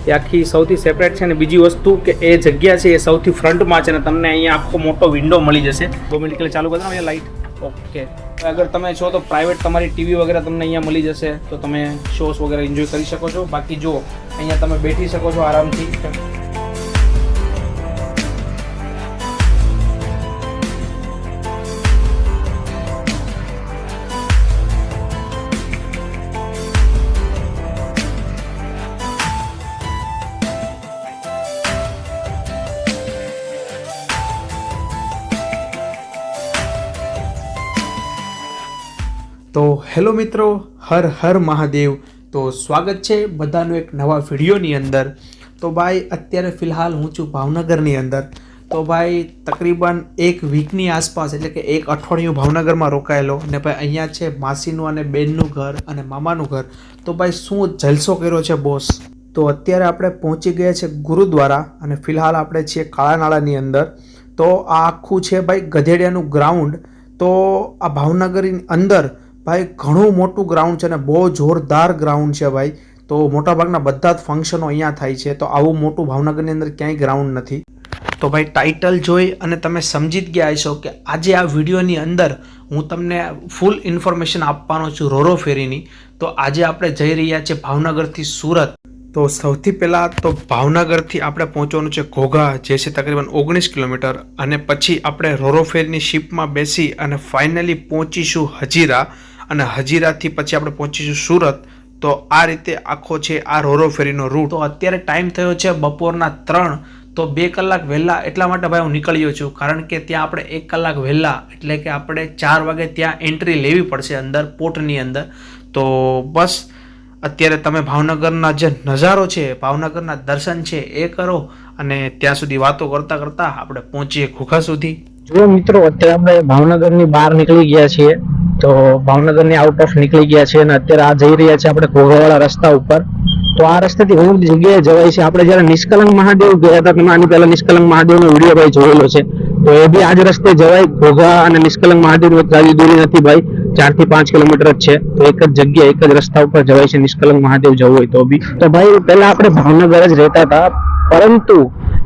એ આખી સૌથી સેપરેટ છે. અને બીજી વસ્તુ કે એ જગ્યા છે એ સૌથી ફ્રન્ટમાં છે અને તમને અહીંયા આખો મોટો વિન્ડો મળી જશે. 2 મિનિટ એટલે ચાલુ કરી દો અહીંયા લાઇટ. ઓકે, અગર તમે છો તો પ્રાઇવેટ તમારી ટીવી વગેરે તમને અહીંયા મળી જશે, તો તમે શોઝ વગેરે એન્જોય કરી શકો છો. બાકી જો અહીંયા તમે બેઠી શકો છો આરામથી. તો હેલો મિત્રો, હર હર મહાદેવ. તો સ્વાગત છે બધાનું એક નવા વિડીયોની અંદર. તો ભાઈ અત્યારે ફિલહાલ હું છું ભાવનગરની અંદર. તો ભાઈ તકરીબન એક વીકની આસપાસ એટલે કે એક અઠવાડિયું ભાવનગરમાં રોકાયેલો. અને ભાઈ અહીંયા છે માસીનું અને બેનનું ઘર અને મામાનું ઘર. તો ભાઈ શું જલસો કર્યો છે બોસ. તો અત્યારે આપણે પહોંચી ગયા છે ગુરુદ્વારા અને ફિલહાલ આપણે છીએ કાળાનાળાની અંદર. તો આ આખું છે ભાઈ ગધેડિયાનું ગ્રાઉન્ડ. તો આ ભાવનગરની અંદર ભાઈ ઘણું મોટું ગ્રાઉન્ડ છે અને બહુ જોરદાર ગ્રાઉન્ડ છે ભાઈ. તો મોટાભાગના બધા જ ફંક્શનો અહીંયા થાય છે. તો આવું મોટું ભાવનગરની અંદર ક્યાંય ગ્રાઉન્ડ નથી. તો ભાઈ ટાઇટલ જોઈ અને તમે સમજી જ ગયા હશો કે આજે આ વિડીયોની અંદર હું તમને ફૂલ ઇન્ફોર્મેશન આપવાનો છું રોરો ફેરીની. તો આજે આપણે જઈ રહ્યા છીએ ભાવનગરથી સુરત. તો સૌથી પહેલાં તો ભાવનગરથી આપણે પહોંચવાનું છે ઘોઘા, જે છે તકરીબન 19 કિલોમીટર. અને પછી આપણે રોરો ફેરીની શિપમાં બેસી અને ફાઇનલી પહોંચીશું હજીરા. અને હજીરાથી પછી આપણે પહોંચીશું સુરત. તો આ રીતે આખો છે આ રોરો ફેરીનો રૂટ. તો અત્યારે ટાઈમ થયો છે બપોરના 3. તો 2 કલાક વહેલા એટલા માટે ભાઈ હું નીકળ્યો છું, કારણ કે ત્યાં આપણે 1 કલાક વહેલા એટલે કે આપણે 4 વાગે ત્યાં એન્ટ્રી લેવી પડશે અંદર પોર્ટની અંદર. તો બસ અત્યારે તમે ભાવનગરના જે નજારો છે, ભાવનગરના દર્શન છે એ કરો અને ત્યાં સુધી વાતો કરતા કરતા આપણે પહોંચીએ ઘોઘા સુધી. જો મિત્રો, અત્યારે આપણે ભાવનગરની બહાર નીકળી ગયા છીએ. તો ભાવનગરની આઉટ ઓફ નીકળી ગયા છીએ અને અત્યારે આ જઈ રહ્યા છીએ આપણે ઘોઘાવાળા રસ્તા ઉપર. તો આ રસ્તાથી ઘણી બધી જગ્યાએ જવાય છે. આપણે જયારે નિષ્કલંક મહાદેવ ગયા હતા, તમે આની પહેલા નિષ્કલંક મહાદેવનો વિડીયો ભાઈ જોયેલો છે. તો એ બી આ જ રસ્તે જવાય. ઘોઘા અને નિષ્કલંક મહાદેવ જાજી દૂરી નથી ભાઈ, 4 થી 5 કિલોમીટર જ છે. તો એક જ જગ્યા એક જ રસ્તા ઉપર જવાય છે નિષ્કલંક મહાદેવ જવું હોય તો બી. તો ભાઈ પહેલા આપણે ભાવનગર જ રહેતા હતા, પરંતુ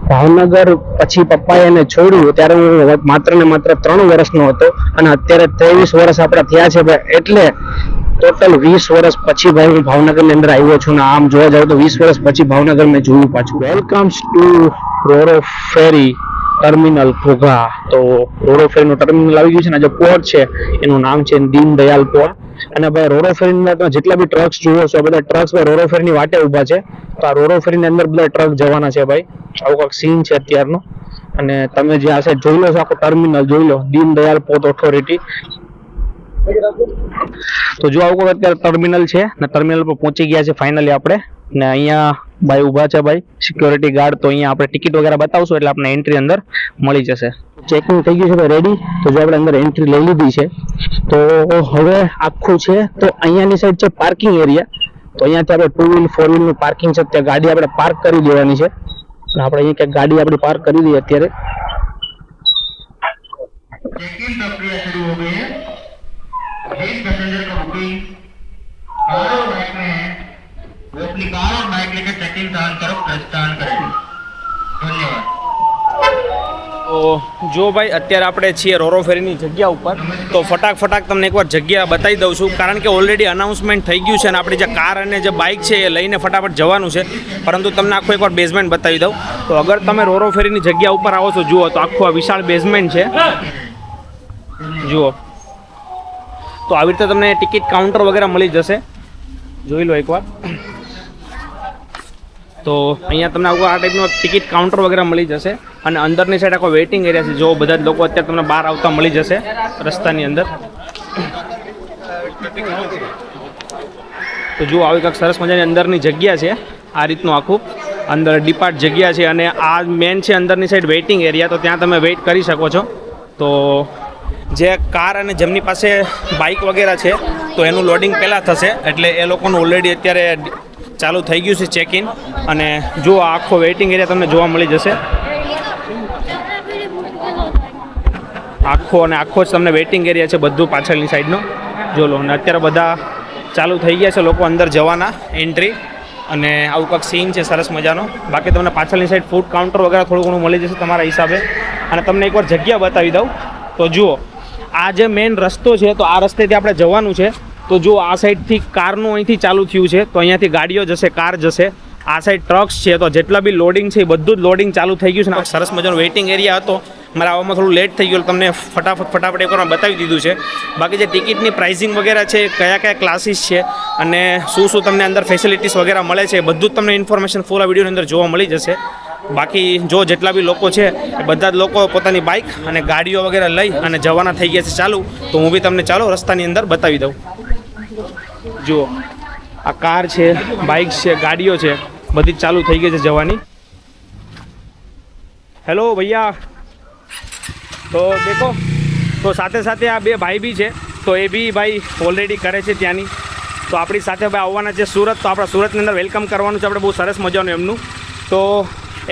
ભાવનગર પછી પપ્પાએ એને છોડ્યું ત્યારે હું માત્ર ને માત્ર 3 વર્ષનો હતો અને અત્યારે 23 વર્ષ આપણા થયા છે ભાઈ. એટલે ટોટલ 20 વર્ષ પછી ભાઈ હું ભાવનગરની અંદર આવ્યો છું. ને આમ જોવા જાવ તો 20 વર્ષ પછી ભાવનગર મેં જોયું પાછું. વેલકમ્સ ટુ રોરો ફેરી ટર્મિનલ ઘોઘા. તો રોરો ફેરીનું ટર્મિનલ આવી ગયું છે ને જે પોર્ટ છે એનું નામ છે દીનદયાલ પોર્ટ. અને ભાઈ રોરો ફેરીની અંદર જેટલા બી ટ્રક્સ જુઓ છો, બધા ટ્રક્સ ભાઈ રોરો ફેરીની વાટે ઊભા છે. તો આ રોરો ફેરીની અંદર બધા ટ્રક જવાના છે ભાઈ. આવું કાંઈક સીન છે અત્યારનો. અને તમે જે આ સાઈડ જોઈ લો છો આખો ટર્મિનલ જોઈ લો, દીનદયાલ પોર્ટ ઓથોરિટી. તો જો આવું અત્યારે ટર્મિનલ છે ને ટર્મિનલ પર પહોંચી ગયા છે ફાઇનલી આપણે. ને અહીંયા ભાઈ ઊભા છે ભાઈ સિક્યોરિટી ગાર્ડ. તો અહીંયા આપણે ટિકિટ વગેરે બતાવશું એટલે આપણે એન્ટ્રી અંદર મળી જશે. ચેકિંગ થઈ ગયું છે ભાઈ રેડી. તો જો આપણે અંદર એન્ટ્રી લઈ લીધી છે. તો હવે આખું છે તો અહીંયાની સાઈડ છે પાર્કિંગ એરિયા. તો અહીંયાથી આપણે 2 વ્હીલ 4 વ્હીલનું પાર્કિંગ છે, ત્યાં ગાડી આપણે પાર્ક કરી દેવાની છે. આપણે અહીંયા ક્યાંક ગાડી આપણી પાર્ક કરી દઈએ અત્યારે. चेक-इन प्रक्रिया शुरू हो गई है. जिस पैसेंजर का बुकिंग कार और बाइक में है वो अपनी कार और बाइक लेकर चेक-इन स्थान तरफ प्रस्थान करें. धन्यवाद. તો જો ભાઈ અત્યારે આપણે છીએ રોરો ફેરીની જગ્યા ઉપર. તો ફટાક તમને એકવાર જગ્યા બતાવી દઉં છું, કારણ કે ઓલરેડી અનાઉન્સમેન્ટ થઈ ગયું છે અને આપણી જે કાર અને જે બાઇક છે એ લઈને ફટાફટ જવાનું છે. પરંતુ તમને આખું એકવાર બેઝમેન્ટ બતાવી દઉં. તો અગર તમે રોરો ફેરીની જગ્યા ઉપર આવો છો જુઓ તો આખું આ વિશાળ બેઝમેન્ટ છે જુઓ. તો આવી રીતે તમને ટિકિટ કાઉન્ટર વગેરે મળી જશે, જોઈ લો એકવાર. તો અહીંયા તમને આવું આ ટાઈપનો ટિકિટ કાઉન્ટર વગેરે મળી જશે. અને અંદરની સાઈડ આખો વેઇટિંગ એરિયા છે. જો બધા જ લોકો અત્યારે તમને બહાર આવતા મળી જશે રસ્તાની અંદર. તો જુઓ આવી કંઈક સરસ મજાની અંદરની જગ્યા છે. આ રીતનું આખું અંદર ડિપાર્ટ જગ્યા છે. અને આ મેન છે અંદરની સાઈડ વેઇટિંગ એરિયા. તો ત્યાં તમે વેઇટ કરી શકો છો. તો જે કાર અને જેમની પાસે બાઇક વગેરે છે તો એનું લોડિંગ પહેલાં થશે, એટલે એ લોકોનું ઓલરેડી અત્યારે ચાલુ થઈ ગયું છે ચેક ઇન. અને જો આખો વેઇટિંગ એરિયા તમને જોવા મળી જશે. આખો જ તમને વેઇટિંગ એરિયા છે બધું પાછળની સાઈડનો જો લો. અને અત્યારે બધા ચાલુ થઈ ગયા છે લોકો અંદર જવાના એન્ટ્રી. અને આવું કંઈક સીન છે સરસ મજાનો. બાકી તમને પાછળની સાઈડ ફૂડ કાઉન્ટર વગેરે થોડું ઘણું મળી જશે તમારા હિસાબે. અને તમને એકવાર જગ્યા બતાવી દઉં તો જુઓ, આ જે મેઇન રસ્તો છે તો આ રસ્તેથી આપણે જવાનું છે. તો જો આ સાઈડથી કારનું અહીંથી ચાલુ થયું છે, તો અહીંયાથી ગાડીઓ જશે, કાર જશે. આ સાઈડ ટ્રક્સ છે, તો જેટલા બી લોડિંગ છે એ બધું જ લોડિંગ ચાલુ થઈ ગયું છે. ને સરસ મજાનો વેઇટિંગ એરિયા હતો. મારે આવવામાં થોડું લેટ થઈ ગયું, તમને ફટાફટ એકવાર બતાવી દીધું છે. બાકી જે ટિકિટની પ્રાઇસિંગ વગેરે છે, કયા ક્લાસીસ છે અને શું તમને અંદર ફેસિલિટીઝ વગેરે મળે છે, બધું જ તમને ઇન્ફોર્મેશન ફૂલ આ વિડીયોની અંદર જોવા મળી જશે. બાકી જો જેટલા બી લોકો છે એ બધા જ લોકો પોતાની બાઇક અને ગાડીઓ વગેરે લઈ અને જવાના થઈ ગયા છે ચાલુ. તો હું બી તમને ચાલો રસ્તાની અંદર બતાવી દઉં. જુઓ, આ કાર છે, બાઇક છે, ગાડીઓ છે, બધી જ ચાલુ થઈ ગઈ છે જવાની. હેલો ભૈયા, તો દેખો, તો સાથે સાથે આ બે ભાઈ બી છે, તો એ બી ભાઈ ઓલરેડી કરે છે ત્યાંની. તો આપણી સાથે ભાઈ આવવાના છે સુરત, તો આપણા સુરતની અંદર વેલકમ કરવાનું છે આપણે બહુ સરસ મજાનું એમનું. તો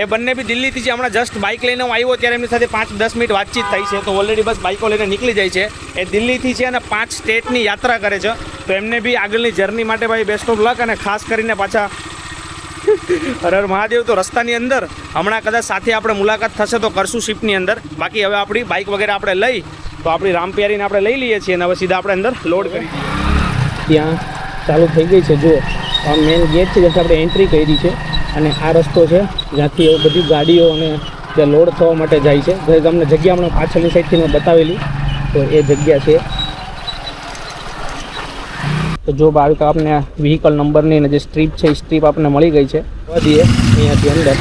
એ બંને બી દિલ્હીથી છે. હમણાં જસ્ટ બાઇક લઈને હું આવ્યો ત્યારે એમની સાથે 5-10 મિનિટ વાતચીત થઈ છે. તો ઓલરેડી બસ બાઇકો લઈને નીકળી જાય છે. એ દિલ્હીથી છે અને 5 સ્ટેટની યાત્રા કરે છે. તો એમને બી આગળની જર્ની માટે ભાઈ બેસ્ટ ઓફ લક. અને ખાસ કરીને પાછા હર હર મહાદેવ. તો રસ્તાની અંદર હમણાં કદાચ સાથે આપણે મુલાકાત થશે તો કરશું શિપની અંદર. બાકી હવે આપણી બાઇક વગેરે આપણે લઈ તો આપણી રામપિયારીને આપણે લઈ લઈએ છીએ અને હવે સીધા આપણે અંદર લોડ કરી. ત્યાં ચાલુ થઈ ગઈ છે. જો આ મેઇન ગેટ છે, જ્યાંથી આપણે એન્ટ્રી કરી છે. અને આ રસ્તો છે જ્યાંથી એ બધી ગાડીઓ અને જે લોડ થવા માટે જાય છે. તો તમને જગ્યા હમણાં પાછળની સાઈડથી મેં બતાવેલી, તો એ જગ્યા છે. તો જો આવી તો આપણને વ્હીકલ નંબરની અને જે સ્ટ્રીપ છે એ સ્ટ્રીપ આપણને મળી ગઈ છે. વધીએ અહીંયાથી અંદર.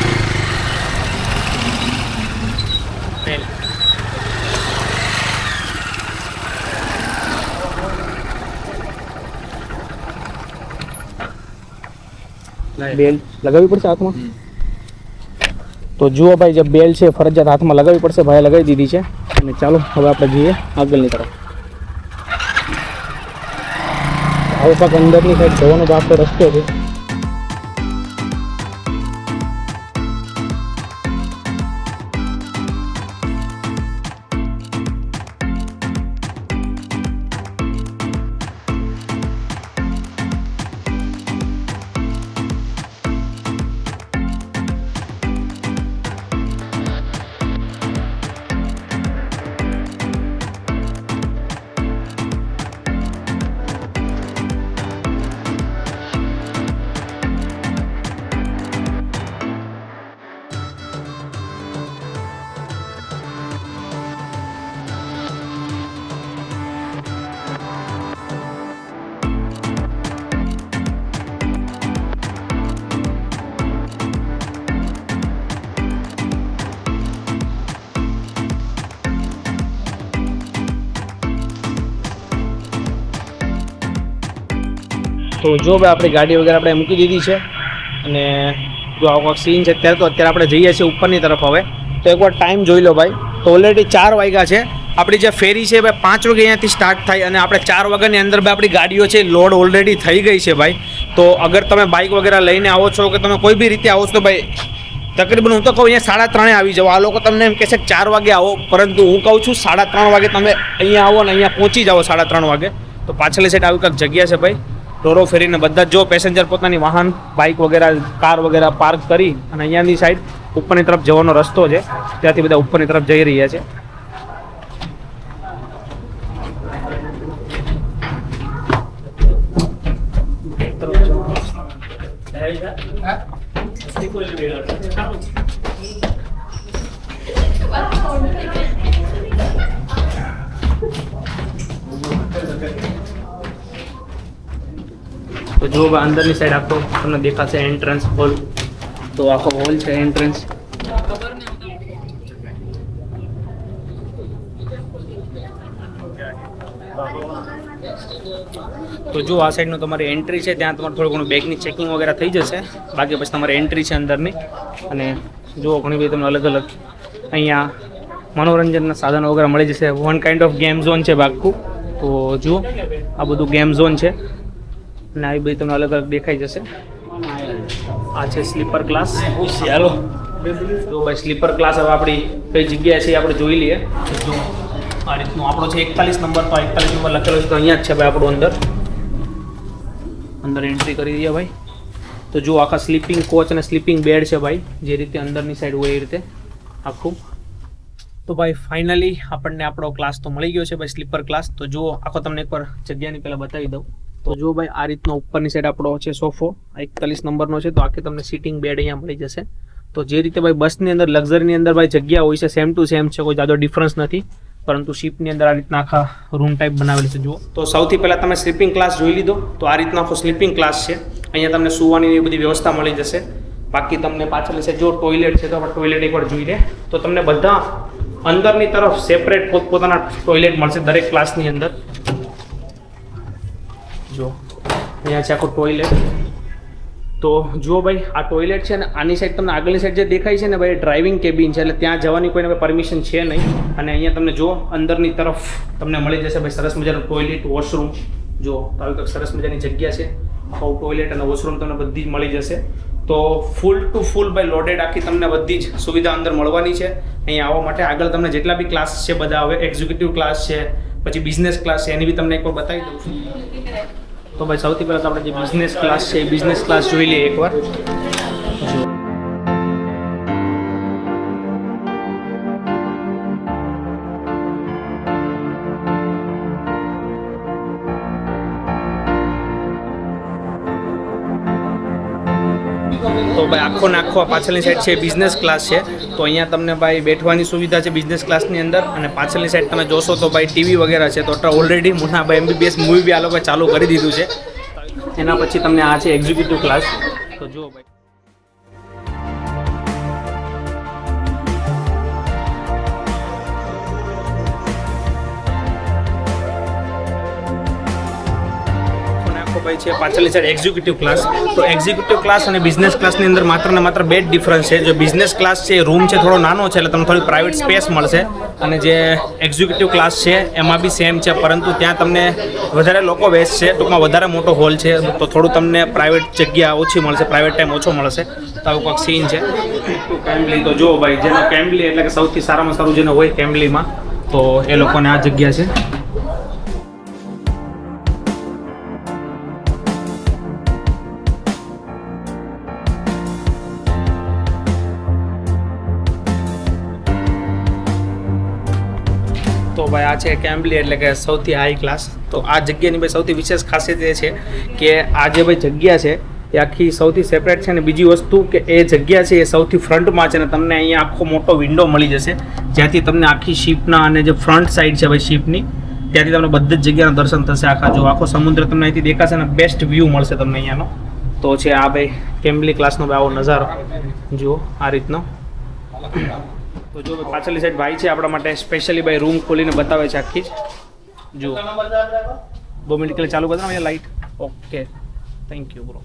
બેલ લગાવવી પડશે હાથમાં. તો જુઓ ભાઈ, જે બેલ છે ફરજિયાત હાથમાં લગાવવી પડશે. ભાઈ લગાવી દીધી છે. અને ચાલો હવે આપણે જઈએ આગળની તરફ. આવો પાક અંદરની સાઈડ જવાનો તો આપણો રસ્તો છે. તો જો ભાઈ આપણી ગાડી વગેરે આપણે મૂકી દીધી છે. અને જો આવો સીન છે અત્યારે આપણે જઈએ છીએ ઉપરની તરફ. હવે તો એકવાર ટાઈમ જોઈ લો ભાઈ. તો ઓલરેડી 4 વાગ્યા છે. આપણી જે ફેરી છે ભાઈ 5 વાગે અહીંયાથી સ્ટાર્ટ થાય અને આપણે 4 વાગ્યાની અંદર ભાઈ આપણી ગાડીઓ છે લોડ ઓલરેડી થઈ ગઈ છે ભાઈ. તો અગર તમે બાઇક વગેરે લઈને આવો છો કે તમે કોઈ બી રીતે આવો છો તો ભાઈ તકરીબન હું તો કહું અહીંયા 3:30 આવી જાઓ. આ લોકો તમને એમ કહેશે 4 વાગે આવો, પરંતુ હું કહું છું 3:30 વાગે તમે અહીંયા આવો ને અહીંયા પહોંચી જાઓ 3:30 વાગે. તો પાછળની સાઈડ આવી કંઈક જગ્યા છે ભાઈ. રોરો ફેરીને બધા જો પેસેન્જર પોતાની વાહન, બાઇક વગેરે, કાર વગેરે પાર્ક કરી અને અહીંયાની સાઈડ ઉપરની તરફ જવાનો રસ્તો છે. ત્યાંથી બધા ઉપરની તરફ જઈ રહ્યા છે. તો જો અંદરની સાઈડ આખો તમને દેખાશે એન્ટ્રન્સ હોલ. તો આખો હોલ છે એન્ટ્રન્સ. તો જો આ સાઈડનું તમારી એન્ટ્રી છે, ત્યાં તમારે થોડું ઘણું બેગની ચેકિંગ વગેરે થઈ જશે. બાકી પછી તમારી એન્ટ્રી છે અંદરની. અને જુઓ ઘણી બધી તમને અલગ અલગ અહીંયા મનોરંજનના સાધનો વગેરે મળી જશે. One kind of game zone છે બાકુ. તો જુઓ આ બધું ગેમ ઝોન છે અને આવી બધી તમને અલગ અલગ દેખાઈ જશે. આ છે સ્લીપર ક્લાસ. ચાલો તો ભાઈ સ્લીપર ક્લાસ હવે આપણી કઈ જગ્યાએ છે આપણે જોઈ લઈએ. જો આ રીતનું આપણો છે 41 નંબર. તો 41 નંબર લખેલો છે તો અહીંયા જ છે ભાઈ આપણું અંદર એન્ટ્રી કરી દઈએ ભાઈ. તો જો આખા સ્લીપિંગ કોચ અને સ્લીપિંગ બેડ છે ભાઈ, જે રીતે અંદરની સાઈડ હોય એ રીતે આખું. તો ભાઈ ફાઇનલી આપણને આપણો ક્લાસ તો મળી ગયો છે ભાઈ, સ્લીપર ક્લાસ. તો જો આખો તમને એકવાર જગ્યાની પહેલાં બતાવી દઉં. તો જો ભાઈ આ રીતનો ઉપરની સાઈડ આપણો છે સોફો, 41 નંબરનો છે. તો આખી તમને સિટિંગ બેડ અહીંયા મળી જશે. તો જે રીતે ભાઈ બસની અંદર લક્ઝરીની અંદર ભાઈ જગ્યા હોય છે સેમ ટુ સેમ છે, કોઈ જાજો ડિફરન્સ નથી. પરંતુ શિપની અંદર આ રીતના આખા રૂમ ટાઈપ બનાવેલી છે જુઓ. તો સૌથી પહેલાં તમે સ્લીપિંગ ક્લાસ જોઈ લીધો. તો આ રીતનો આખો સ્લીપિંગ ક્લાસ છે. અહીંયા તમને સુવાની એ બધી વ્યવસ્થા મળી જશે. બાકી તમને પાછળ છે જો ટોયલેટ છે, તો આપણે ટોયલેટ એકવાર જોઈ લે. તો તમને બધા અંદરની તરફ સેપરેટ પોતપોતાના ટોયલેટ મળશે દરેક ક્લાસની અંદર. જો અહીંયા છે આખું ટોયલેટ. તો જુઓ ભાઈ આ ટોયલેટ છે ને આની સાઈડ તમને આગળની સાઈડ જે દેખાય છે ને ભાઈ ડ્રાઇવિંગ કેબિન છે, એટલે ત્યાં જવાની કોઈને પરમિશન છે નહીં. અને અહીંયા તમને જો અંદરની તરફ તમને મળી જશે ભાઈ સરસ મજાનું ટોયલેટ, વોશરૂમ. જો તો આવી કંઈક સરસ મજાની જગ્યા છે. આખું ટોયલેટ અને વોશરૂમ તમને બધી જ મળી જશે. તો ફૂલ ટુ ફૂલ ભાઈ લોડેડ આખી તમને બધી જ સુવિધા અંદર મળવાની છે અહીંયા આવવા માટે. આગળ તમને જેટલા બી ક્લાસ છે બધા હવે એક્ઝિક્યુટિવ ક્લાસ છે, પછી બિઝનેસ ક્લાસ છે, એની બી તમને એકવાર બતાવી દઉં છું. તો ભાઈ સૌથી પહેલાં તો આપણે જે બિઝનેસ ક્લાસ છે એ બિઝનેસ ક્લાસ જોઈ લઈએ એકવાર. તો ભાઈ આખો ને આખો પાછળની સાઈડ છે બિઝનેસ ક્લાસ છે. તો અહીંયા તમને ભાઈ બેઠવાની સુવિધા છે બિઝનેસ ક્લાસની અંદર. અને પાછળની સાઈડ તમે જોશો તો ભાઈ ટીવી વગેરે છે. તો ઓલરેડી મુન્નાભાઈ MBBS મૂવી બી આ લોકોએ ચાલુ કરી દીધું છે. એના પછી તમને આ છે એક્ઝિક્યુટિવ ક્લાસ. તો જુઓ ભાઈ ભાઈ છે પાછળની સાઈડ એક્ઝિક્યુટિવ ક્લાસ. તો એક્ઝિક્યુટિવ ક્લાસ અને બિઝનેસ ક્લાસની અંદર માત્ર ને માત્ર બે જ ડિફરન્સ છે. જો બિઝનેસ ક્લાસ છે એ રૂમ છે થોડો નાનો છે, એટલે તમને થોડી પ્રાઇવેટ સ્પેસ મળશે. અને જે એક્ઝિક્યુટિવ ક્લાસ છે એમાં બી સેમ છે, પરંતુ ત્યાં તમને વધારે લોકો બેસશે, ટૂંકમાં વધારે મોટો હોલ છે. તો થોડું તમને પ્રાઇવેટ જગ્યા ઓછી મળશે, પ્રાઇવેટ ટાઈમ ઓછો મળશે. તો આવું કંઈક સીન છે. કેમ્બલી તો જુઓ ભાઈ, જેનો કેમ્બલી એટલે કે સૌથી સારામાં સારું જેને હોય કેમ્બલીમાં, તો એ લોકોને આ જગ્યા છે. તો ભાઈ આ છે કેમ્બલી એટલે કે સૌથી હાઈ ક્લાસ. તો આ જગ્યાની ભાઈ સૌથી વિશેષ ખાસિયત એ છે કે આ જે ભાઈ જગ્યા છે એ આખી સૌથી સેપરેટ છે. અને બીજી વસ્તુ કે એ જગ્યા છે એ સૌથી ફ્રન્ટમાં છે. અને તમને અહીંયા આખો મોટો વિન્ડો મળી જશે, જ્યાંથી તમને આખી શિપના અને જે ફ્રન્ટ સાઈડ છે ભાઈ શિપની, ત્યાંથી તમને બધી જ જગ્યાનું દર્શન થશે. આખા જો આખો સમુદ્ર તમને અહીંથી દેખાશે અને બેસ્ટ વ્યૂ મળશે તમને અહીંયાનો. તો છે આ ભાઈ કેમ્બલી ક્લાસનો ભાઈ આવો નજારો જુઓ આ રીતનો. તો જો પાછળની સાઈડ ભાઈ છે આપણા માટે સ્પેશિયલી ભાઈ રૂમ ખોલીને બતાવે છે આખી જ. જુઓ 2 મિનિટ કે ચાલુ કરી દો અહીંયા light. Okay thank you bro.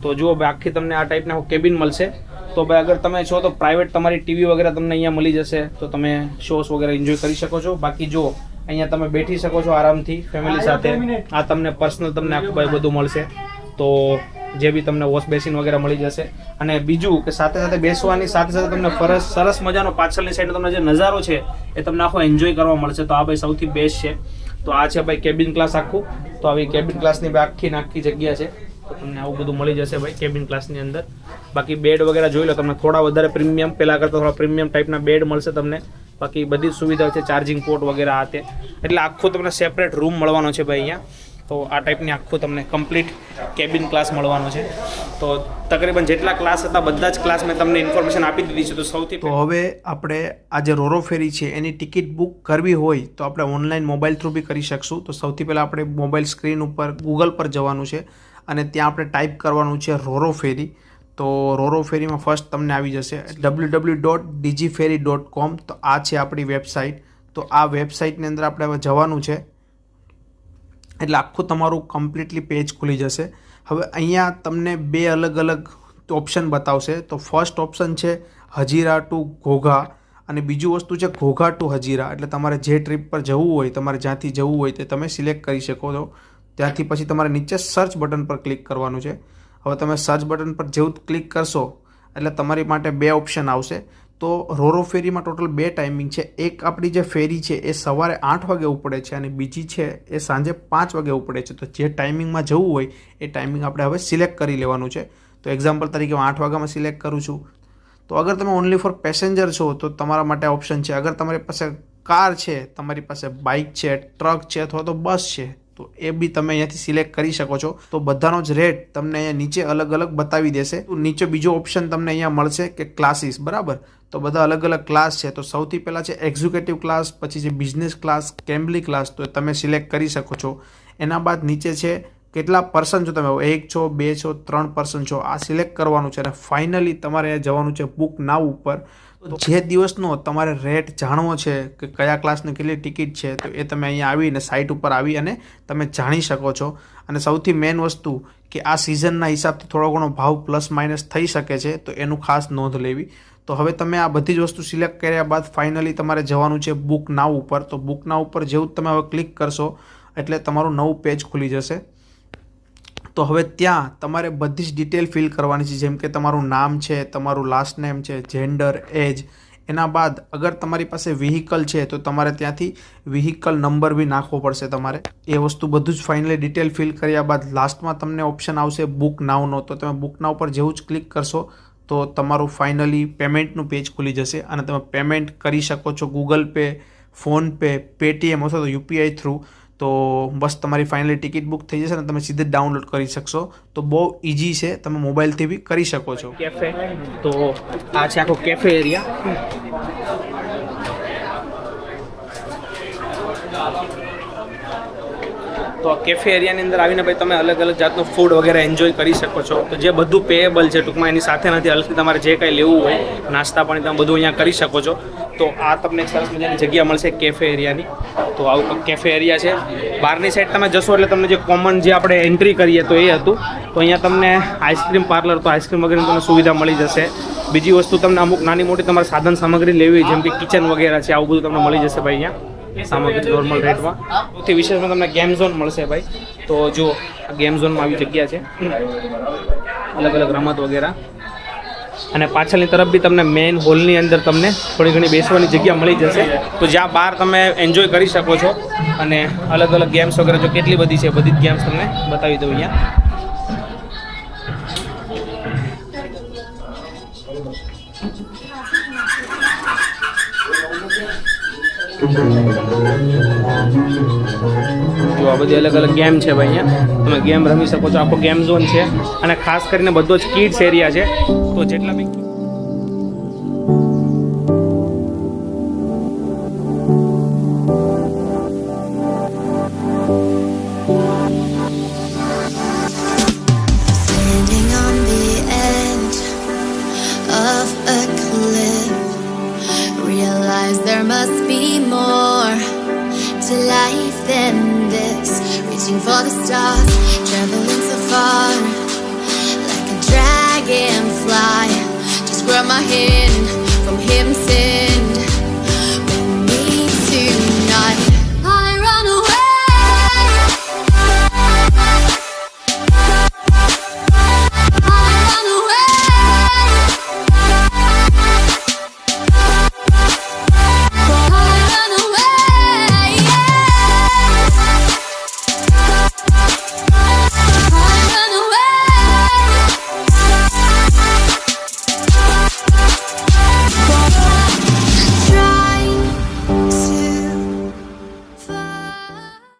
તો જુઓ ભાઈ આખી તમને આ ટાઈપના કેબિન મળશે. તો ભાઈ અગર તમે છો તો પ્રાઇવેટ તમારી ટીવી વગેરે તમને અહીંયા મળી જશે, તો તમે શોઝ વગેરે એન્જોય કરી શકો છો. બાકી જો અહીંયા તમે બેઠી શકો છો આરામથી ફેમિલી સાથે. આ તમને પર્સનલ તમને આખું ભાઈ બધું મળશે. તો જે બી તમને વોશ બેસિન વગેરે મળી જશે. અને બીજું કે સાથે સાથે બેસવાની સાથે સાથે તમને સરસ મજાનો પાછળની સાઈડ તમને જે નજારો છે એ તમને આખો એન્જોય કરવા મળશે. તો આ ભાઈ સૌથી બેસ્ટ છે. તો આ છે ભાઈ કેબિન ક્લાસ આખું. તો આવી કેબિન ક્લાસની ભાઈ આખી જગ્યા છે. તો તમને આવું બધું મળી જશે ભાઈ કેબિન ક્લાસની અંદર. બાકી બેડ વગેરે જોઈ લો, તમને થોડા વધારે પ્રીમિયમ પહેલાં કરતાં થોડા પ્રીમિયમ ટાઈપના બેડ મળશે તમને. બાકી બધી જ સુવિધા છે, ચાર્જિંગ પોર્ટ વગેરે આ તે. એટલે આખો તમને સેપરેટ રૂમ મળવાનો છે ભાઈ અહીંયા. તો આ ટાઈપની આખું તમને કમ્પ્લીટ કેબિન ક્લાસ મળવાનો છે. તો તકરીબન જેટલા ક્લાસ હતા બધા જ ક્લાસ મેં તમને ઇન્ફોર્મેશન આપી દીધી છે. તો સૌથી તો હવે આપણે આ જે રોરો ફેરી છે એની ટિકિટ બુક કરવી હોય તો આપણે ઓનલાઈન મોબાઈલ થ્રુ બી કરી શકશું. તો સૌથી પહેલાં આપણે મોબાઈલ સ્ક્રીન ઉપર ગૂગલ પર જવાનું છે અને ત્યાં આપણે ટાઈપ કરવાનું છે રોરો ફેરી. તો રોરો ફેરીમાં ફર્સ્ટ તમને આવી જશે www.digiferry.com. તો આ છે આપણી વેબસાઇટ. તો આ વેબસાઇટની અંદર આપણે હવે જવાનું છે એટલે આખું તમારું કમ્પ્લીટલી પેજ ખુલી જશે. હવે અહીંયા તમને બે અલગ અલગ ઓપ્શન બતાવશે. તો ફર્સ્ટ ઓપ્શન છે હજીરા ટુ ઘોઘા અને બીજું વસ્તુ છે ઘોઘા ટુ હજીરા. એટલે તમારે જે ટ્રીપ પર જવું હોય, તમારે જ્યાંથી જવું હોય તે તમે સિલેક્ટ કરી શકો છો. ત્યાંથી પછી તમારે નીચે સર્ચ બટન પર ક્લિક કરવાનું છે. હવે તમે સર્ચ બટન પર જેવું ક્લિક કરશો એટલે તમારી માટે બે ઓપ્શન આવશે. તો રોરો ફેરીમાં ટોટલ બે ટાઈમિંગ છે. એક આપણી જે ફેરી છે એ સવારે 8 વાગે ઉપડે છે અને બીજી છે એ સાંજે 5 વાગે ઉપડે છે. તો જે ટાઈમિંગમાં જવું હોય એ ટાઈમિંગ આપણે હવે સિલેક્ટ કરી લેવાનું છે. તો એક્ઝામ્પલ તરીકે હું 8 વાગ્યામાં સિલેક્ટ કરું છું. તો અગર તમે ઓનલી ફોર પેસેન્જર છો તો તમારા માટે ઓપ્શન છે. અગર તમારી પાસે કાર છે, તમારી પાસે બાઇક છે, ટ્રક છે અથવા તો બસ છે, તો એ બી તમે અહીંયાથી સિલેક્ટ કરી શકો છો. તો બધાનો જ રેટ તમને અહીંયા નીચે અલગ અલગ બતાવી દેશે. તો નીચે બીજો ઓપ્શન તમને અહીંયા મળશે કે ક્લાસીસ, બરાબર. તો બધા અલગ અલગ ક્લાસ છે. તો સૌથી પહેલાં છે એક્ઝિક્યુટિવ ક્લાસ, પછી છે બિઝનેસ ક્લાસ, કેમ્બલી ક્લાસ, તો તમે સિલેક્ટ કરી શકો છો. એના બાદ નીચે છે કેટલા પર્સન છો તમે, 1 છો, 2 છો, 3 પર્સન છો, આ સિલેક્ટ કરવાનું છે. અને ફાઇનલી તમારે અહીંયા જવાનું છે બુક નાવ ઉપર. જે દિવસનો તમારે રેટ જાણવો છે કે કયા ક્લાસની કેટલી ટિકિટ છે, તો એ તમે અહીંયા આવીને સાઇટ ઉપર આવી અને તમે જાણી શકો છો. અને સૌથી મેઇન વસ્તુ કે આ સિઝનના હિસાબથી થોડો ઘણો ભાવ પ્લસ માઇનસ થઈ શકે છે, તો એનું ખાસ નોંધ લેવી. તો હવે તમે આ બધી જ વસ્તુ સિલેક્ટ કર્યા બાદ ફાઇનલી તમારે જવાનું છે બુક નાવ ઉપર. તો બુક નાવ ઉપર જેવું તમે હવે ક્લિક કરશો એટલે તમારું નવું પેજ ખુલી જશે. તો હવે ત્યાં તમારે બધી જ ડિટેલ ફિલ કરવાની છે, જેમ કે તમારું નામ છે, તમારું લાસ્ટ નેમ છે, જેન્ડર, એજ. એના બાદ અગર તમારી પાસે વ્હીકલ છે તો તમારે ત્યાંથી વ્હીકલ નંબર બી નાખવો પડશે તમારે. એ વસ્તુ બધું જ ફાઇનલી ડિટેલ ફિલ કર્યા બાદ લાસ્ટમાં તમને ઓપ્શન આવશે બુક નાવનો. તો તમે બુક નાવ પર જેવું જ ક્લિક કરશો તો તમારું ફાઇનલી પેમેન્ટનું પેજ ખુલી જશે અને તમે પેમેન્ટ કરી શકો છો ગૂગલ પે, ફોનપે, પેટીએમ અથવા તો યુપીઆઈ થ્રુ. તો બસ તમારી ફાઇનલી ટિકિટ બુક થઈ જશે અને તમે સીધે ડાઉનલોડ કરી શકશો. તો બહુ ઇઝી છે, તમે મોબાઈલથી બી કરી શકો છો. કેફે, તો આ છે આખો કેફે એરિયા. તો આ કેફે એરિયાની અંદર આવીને ભાઈ તમે અલગ અલગ જાતનું ફૂડ વગેરે એન્જોય કરી શકો છો. તો જે બધું પેએબલ છે ટૂંકમાં એની સાથે નથી, અલગથી તમારે જે કાંઈ લેવું હોય નાસ્તા પાણી તમે બધું અહીંયા કરી શકો છો. તો આ તમને એક સરસ મજાની જગ્યા મળશે કેફે એરિયાની. તો આવું કેફે એરિયા છે. બહારની સાઈડ તમે જશો એટલે તમને જે કોમન જે આપણે એન્ટ્રી કરીએ તો એ હતું. તો અહીંયા તમને આઈસ્ક્રીમ પાર્લર, તો આઈસ્ક્રીમ વગેરેની તમને સુવિધા મળી જશે. બીજી વસ્તુ તમને અમુક નાની મોટી તમારે સાધન સામગ્રી લેવી જેમ કે કિચન વગેરે છે, આવું બધું તમને મળી જશે ભાઈ અહીંયા સામગ્રી નોર્મલ રેટમાં. સૌથી વિશેષમાં તમને ગેમ ઝોન મળશે ભાઈ. તો જો આ ગેમ ઝોનમાં આવી જગ્યા છે, અલગ અલગ રમત વગેરે. અને પાછળની તરફ બી તમને મેઇન હોલની અંદર તમને થોડી ઘણી બેસવાની જગ્યા મળી જશે. તો જ્યાં બહાર તમે એન્જોય કરી શકો છો. અને અલગ અલગ ગેમ્સ વગેરે જો કેટલી બધી છે, બધી જ ગેમ્સ તમને બતાવી દઉં અહીંયા. જો આ બધી અલગ અલગ ગેમ છે ભાઈ, અહીંયા તમે ગેમ રમી શકો છો. આખો ગેમ ઝોન છે અને ખાસ કરીને બધો જ કિડ્સ એરિયા છે. તો જેટલા બી there must be more to life than this. Reaching for the stars, traveling so far like a dragonfly. Just grab my hand.